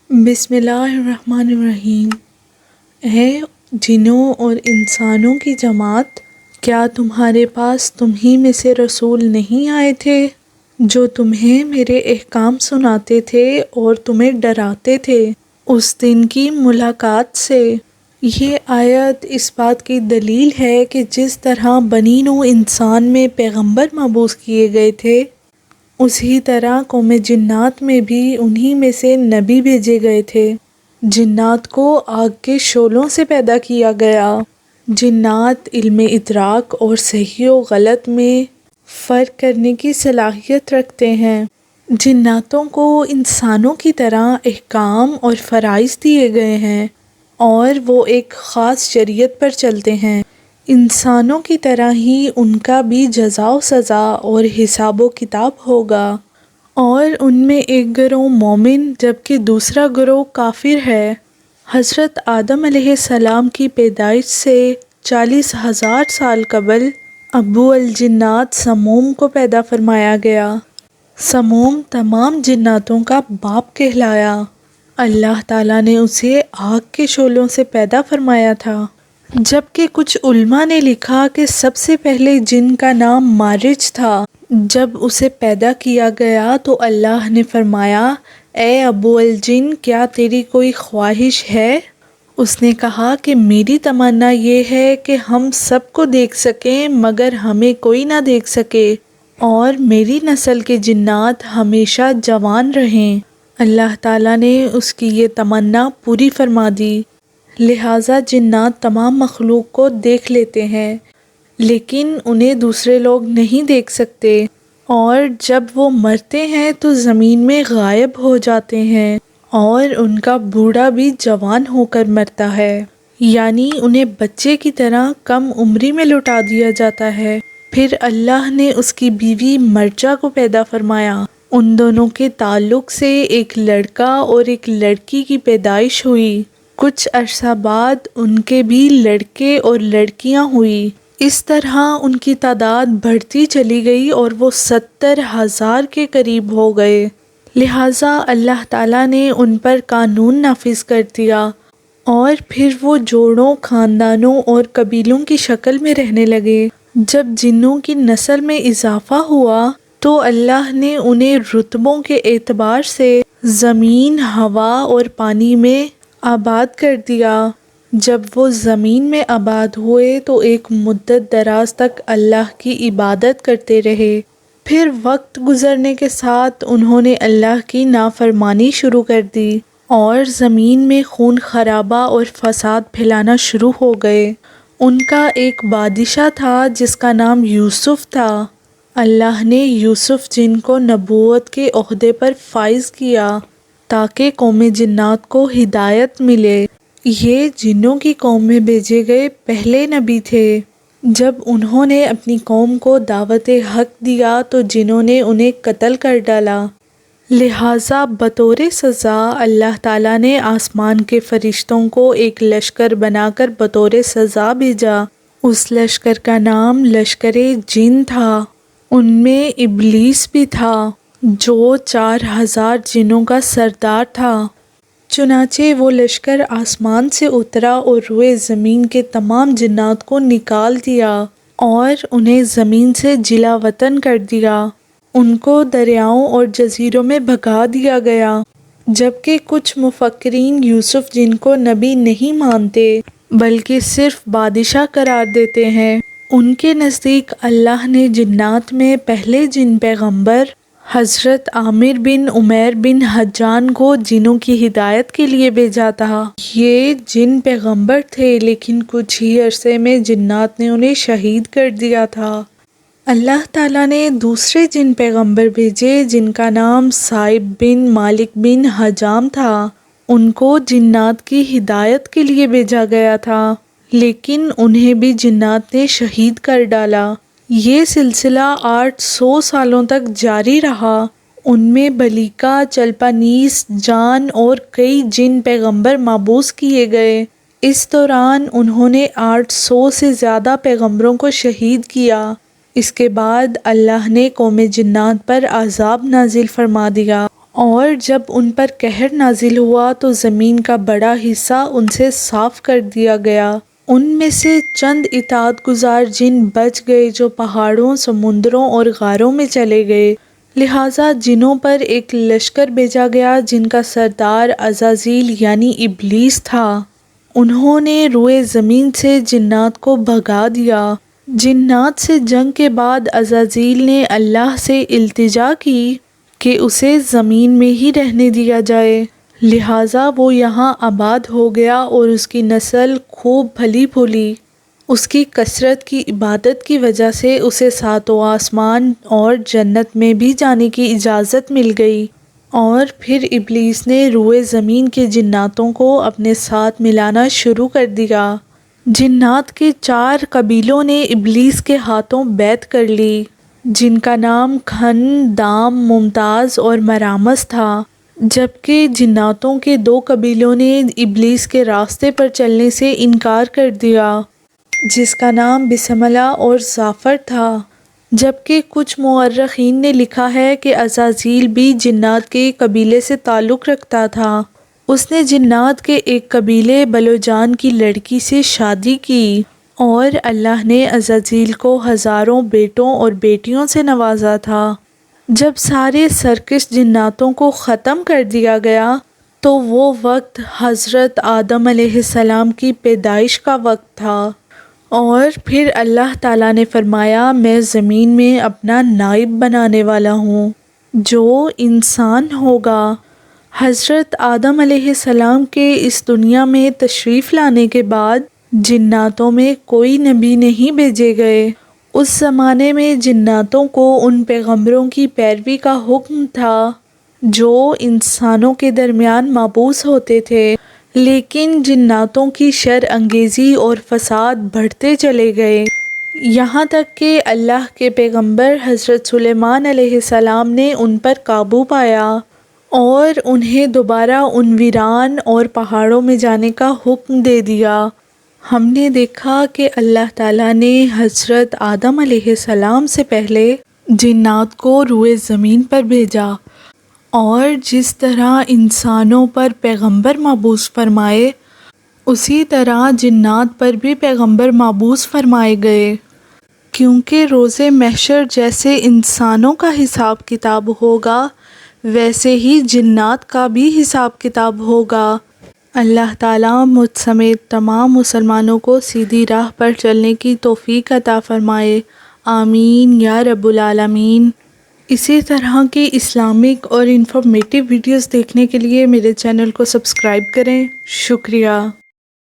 بسم اللہ الرحمن الرحیم۔ اے جنوں اور انسانوں کی جماعت، کیا تمہارے پاس تمہیں میں سے رسول نہیں آئے تھے جو تمہیں میرے احکام سناتے تھے اور تمہیں ڈراتے تھے اس دن کی ملاقات سے؟ یہ آیت اس بات کی دلیل ہے کہ جس طرح بنی نوع انسان میں پیغمبر مبعوث کیے گئے تھے، اسی طرح قوم جنات میں بھی انہی میں سے نبی بھیجے گئے تھے۔ جنات کو آگ کے شعلوں سے پیدا کیا گیا۔ جنات علم ادراک اور صحیح و غلط میں فرق کرنے کی صلاحیت رکھتے ہیں۔ جناتوں کو انسانوں کی طرح احکام اور فرائض دیے گئے ہیں اور وہ ایک خاص شریعت پر چلتے ہیں۔ انسانوں کی طرح ہی ان کا بھی جزا و سزا اور حساب و کتاب ہوگا، اور ان میں ایک گروہ مومن جبکہ دوسرا گروہ کافر ہے۔ حضرت آدم علیہ السلام کی پیدائش سے 40,000 سال قبل ابو الجنات سموم کو پیدا فرمایا گیا۔ سموم تمام جناتوں کا باپ کہلایا۔ اللہ تعالیٰ نے اسے آگ کے شعلوں سے پیدا فرمایا تھا، جبکہ کچھ علماء نے لکھا کہ سب سے پہلے جن کا نام مارج تھا۔ جب اسے پیدا کیا گیا تو اللہ نے فرمایا، اے ابو الجن، کیا تیری کوئی خواہش ہے؟ اس نے کہا کہ میری تمنا یہ ہے کہ ہم سب کو دیکھ سکیں مگر ہمیں کوئی نہ دیکھ سکے، اور میری نسل کے جنات ہمیشہ جوان رہیں۔ اللہ تعالیٰ نے اس کی یہ تمنا پوری فرما دی، لہٰذا جنات تمام مخلوق کو دیکھ لیتے ہیں لیکن انہیں دوسرے لوگ نہیں دیکھ سکتے، اور جب وہ مرتے ہیں تو زمین میں غائب ہو جاتے ہیں، اور ان کا بوڑھا بھی جوان ہو کر مرتا ہے، یعنی انہیں بچے کی طرح کم عمری میں لوٹا دیا جاتا ہے۔ پھر اللہ نے اس کی بیوی مرجا کو پیدا فرمایا۔ ان دونوں کے تعلق سے ایک لڑکا اور ایک لڑکی کی پیدائش ہوئی۔ کچھ عرصہ بعد ان کے بھی لڑکے اور لڑکیاں ہوئی۔ اس طرح ان کی تعداد بڑھتی چلی گئی اور وہ 70,000 کے قریب ہو گئے۔ لہٰذا اللہ تعالیٰ نے ان پر قانون نافذ کر دیا، اور پھر وہ جوڑوں، خاندانوں اور قبیلوں کی شکل میں رہنے لگے۔ جب جنوں کی نسل میں اضافہ ہوا تو اللہ نے انہیں رتبوں کے اعتبار سے زمین، ہوا اور پانی میں آباد کر دیا۔ جب وہ زمین میں آباد ہوئے تو ایک مدت دراز تک اللہ کی عبادت کرتے رہے۔ پھر وقت گزرنے کے ساتھ انہوں نے اللہ کی نافرمانی شروع کر دی اور زمین میں خون خرابہ اور فساد پھیلانا شروع ہو گئے۔ ان کا ایک بادشاہ تھا جس کا نام یوسف تھا۔ اللہ نے یوسف جن کو نبوت کے عہدے پر فائز کیا تاکہ قوم جنات کو ہدایت ملے۔ یہ جنوں کی قوم میں بھیجے گئے پہلے نبی تھے۔ جب انہوں نے اپنی قوم کو دعوت حق دیا تو جنوں نے انہیں قتل کر ڈالا، لہٰذا بطور سزا اللہ تعالیٰ نے آسمان کے فرشتوں کو ایک لشکر بنا کر بطور سزا بھیجا۔ اس لشکر کا نام لشکر جن تھا۔ ان میں ابلیس بھی تھا جو 4,000 جنوں کا سردار تھا۔ چنانچہ وہ لشکر آسمان سے اترا اور روئے زمین کے تمام جنات کو نکال دیا اور انہیں زمین سے جلا وطن کر دیا۔ ان کو دریاؤں اور جزیروں میں بھگا دیا گیا، جبکہ کچھ مفکرین یوسف جن کو نبی نہیں مانتے بلکہ صرف بادشاہ قرار دیتے ہیں، ان کے نزدیک اللہ نے جنات میں پہلے جن پیغمبر حضرت عامر بن عمیر بن حجان کو جنوں کی ہدایت کے لیے بھیجا تھا۔ یہ جن پیغمبر تھے لیکن کچھ ہی عرصے میں جنات نے انہیں شہید کر دیا تھا۔ اللہ تعالیٰ نے دوسرے جن پیغمبر بھیجے جن کا نام صائب بن مالک بن حجام تھا۔ ان کو جنات کی ہدایت کے لیے بھیجا گیا تھا لیکن انہیں بھی جنات نے شہید کر ڈالا۔ یہ سلسلہ 800 سالوں تک جاری رہا۔ ان میں بلیکا، چلپانیس، جان اور کئی جن پیغمبر مبعوث کیے گئے۔ اس دوران انہوں نے 800 سے زیادہ پیغمبروں کو شہید کیا۔ اس کے بعد اللہ نے قوم جنات پر عذاب نازل فرما دیا اور جب ان پر قہر نازل ہوا تو زمین کا بڑا حصہ ان سے صاف کر دیا گیا۔ ان میں سے چند اطاعت گزار جن بچ گئے جو پہاڑوں، سمندروں اور غاروں میں چلے گئے۔ لہٰذا جنوں پر ایک لشکر بھیجا گیا جن کا سردار عزازیل یعنی ابلیس تھا۔ انہوں نے روئے زمین سے جنات کو بھگا دیا۔ جنات سے جنگ کے بعد عزازیل نے اللہ سے التجا کی کہ اسے زمین میں ہی رہنے دیا جائے، لہٰذا وہ یہاں آباد ہو گیا اور اس کی نسل خوب پھلی پھولی۔ اس کی کثرت کی عبادت کی وجہ سے اسے ساتوں آسمان اور جنت میں بھی جانے کی اجازت مل گئی۔ اور پھر ابلیس نے روئے زمین کے جناتوں کو اپنے ساتھ ملانا شروع کر دیا۔ جنات کے 4 قبیلوں نے ابلیس کے ہاتھوں بیعت کر لی، جن کا نام کھن، دام، ممتاز اور مرامس تھا، جبکہ جناتوں کے 2 قبیلوں نے ابلیس کے راستے پر چلنے سے انکار کر دیا، جس کا نام بسملہ اور زعفر تھا۔ جبکہ کچھ مورخین نے لکھا ہے کہ عزازیل بھی جنات کے قبیلے سے تعلق رکھتا تھا۔ اس نے جنات کے ایک قبیلے بلوجان کی لڑکی سے شادی کی، اور اللہ نے عزازیل کو ہزاروں بیٹوں اور بیٹیوں سے نوازا تھا۔ جب سارے سرکش جناتوں کو ختم کر دیا گیا تو وہ وقت حضرت آدم علیہ السلام کی پیدائش کا وقت تھا، اور پھر اللہ تعالیٰ نے فرمایا میں زمین میں اپنا نائب بنانے والا ہوں جو انسان ہوگا۔ حضرت آدم علیہ السلام کے اس دنیا میں تشریف لانے کے بعد جناتوں میں کوئی نبی نہیں بھیجے گئے۔ اس زمانے میں جناتوں کو ان پیغمبروں کی پیروی کا حکم تھا جو انسانوں کے درمیان مبعوث ہوتے تھے، لیکن جناتوں کی شر انگیزی اور فساد بڑھتے چلے گئے، یہاں تک کہ اللہ کے پیغمبر حضرت سلیمان علیہ السلام نے ان پر قابو پایا اور انہیں دوبارہ ان ویران اور پہاڑوں میں جانے کا حکم دے دیا۔ ہم نے دیکھا کہ اللہ تعالیٰ نے حضرت آدم علیہ السلام سے پہلے جنات کو روئے زمین پر بھیجا، اور جس طرح انسانوں پر پیغمبر مبعوث فرمائے اسی طرح جنات پر بھی پیغمبر مبعوث فرمائے گئے، کیونکہ روز محشر جیسے انسانوں کا حساب کتاب ہوگا ویسے ہی جنات کا بھی حساب کتاب ہوگا۔ اللہ تعالیٰ مجھ سمیت تمام مسلمانوں کو سیدھی راہ پر چلنے کی توفیق عطا فرمائے، آمین یا رب العالمین۔ اسی طرح کی اسلامک اور انفارمیٹیو ویڈیوز دیکھنے کے لیے میرے چینل کو سبسکرائب کریں۔ شکریہ۔